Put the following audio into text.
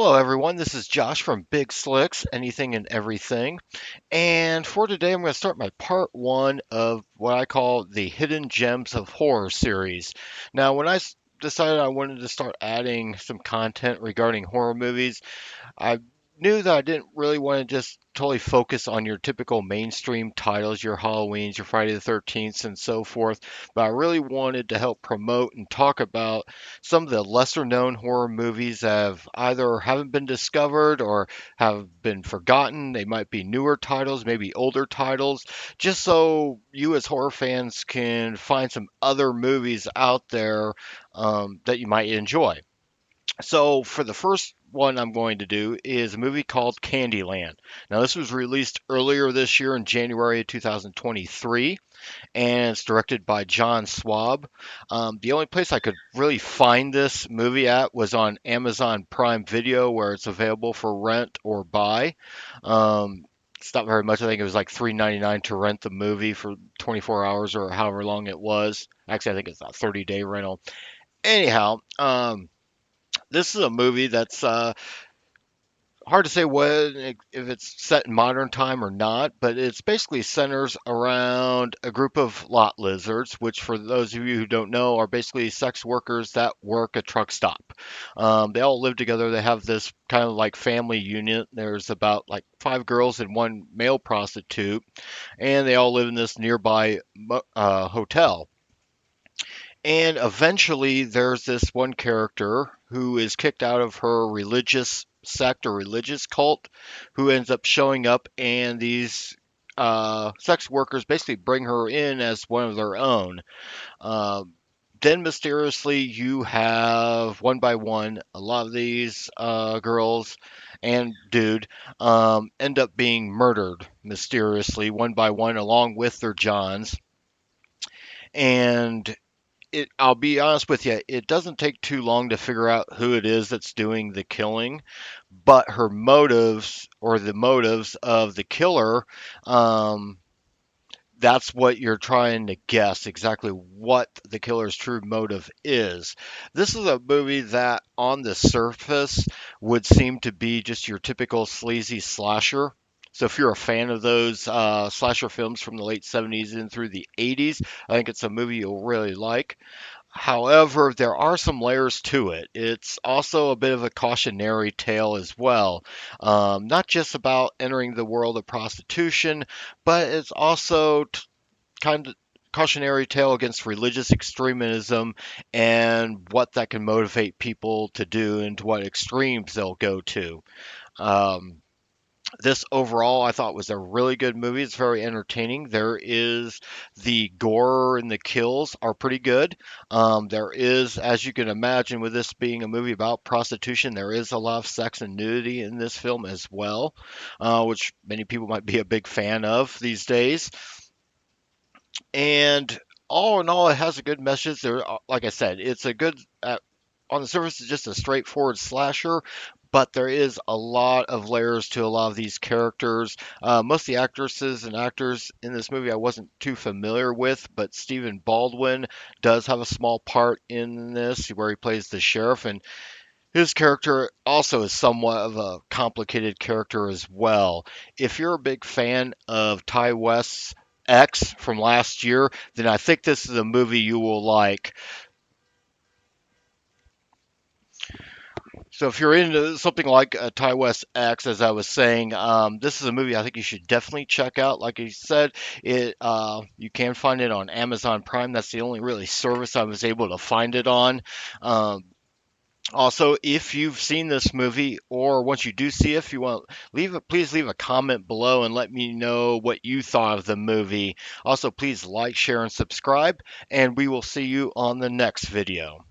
Hello, everyone. This is Josh from Big Slicks, Anything and Everything. And for today, I'm going to start my part one of what I call the Hidden Gems of Horror series. Now, when decided I wanted to start adding some content regarding horror movies, I knew that I didn't really want to just totally focus on your typical mainstream titles, your Halloweens, your Friday the 13th, and so forth, but I really wanted to help promote and talk about some of the lesser known horror movies that have either haven't been discovered or have been forgotten. They might be newer titles, maybe older titles, just so you as horror fans can find some other movies out there that you might enjoy. So for the first one I'm going to do is a movie called Candyland. Now this was released earlier this year in January of 2023, and it's directed by John Swab. The only place I could really find this movie at was on Amazon Prime Video, where it's available for rent or buy. Um, it's not very much. I think it was like $3.99 to rent the movie for 24 hours or however long it was. Actually, I think it's a 30-day rental. Anyhow, this is a movie that's hard to say if it's set in modern time or not, but it's basically centers around a group of lot lizards, which for those of you who don't know are basically sex workers that work a truck stop. They all live together. They have this kind of like family unit. There's about like five girls and one male prostitute, and they all live in this nearby hotel. And eventually, there's this one character who is kicked out of her religious sect or religious cult, who ends up showing up, and these sex workers basically bring her in as one of their own. Uh, then mysteriously, you have one by one, a lot of these girls and dude end up being murdered mysteriously, one by one, along with their Johns. And I'll be honest with you, it doesn't take too long to figure out who it is that's doing the killing, but her motives or the motives of the killer, um, that's what you're trying to guess exactly what the killer's true motive is. This is a movie that, on the surface, would seem to be just your typical sleazy slasher. So if you're a fan of those slasher films from the late 70s and through the 80s, I think it's a movie you'll really like. However, there are some layers to it. It's also a bit of a cautionary tale as well. Not just about entering the world of prostitution, but it's also kind of cautionary tale against religious extremism and what that can motivate people to do and to what extremes they'll go to. Um, this overall I thought was a really good movie. It's very entertaining. There is the gore and the kills are pretty good. There is, as you can imagine, with this being a movie about prostitution, there is a lot of sex and nudity in this film as well, which many people might be a big fan of these days. And all in all, it has a good message. There, like I said, it's a good. On the surface, it's just a straightforward slasher, but there is a lot of layers to a lot of these characters. Most of the actresses and actors in this movie I wasn't too familiar with, but Stephen Baldwin does have a small part in this where he plays the sheriff, and his character also is somewhat of a complicated character as well. If you're a big fan of Ty West's X from last year, then I think this is a movie you will like. So if you're into something like Ty West X, as I was saying, this is a movie I think you should definitely check out. Like you said, it you can find it on Amazon Prime. That's the only really service I was able to find it on. Um, Also, if you've seen this movie, or once you do see it, if you want, please leave a comment below and let me know what you thought of the movie. Also, please like, share, and subscribe, and we will see you on the next video.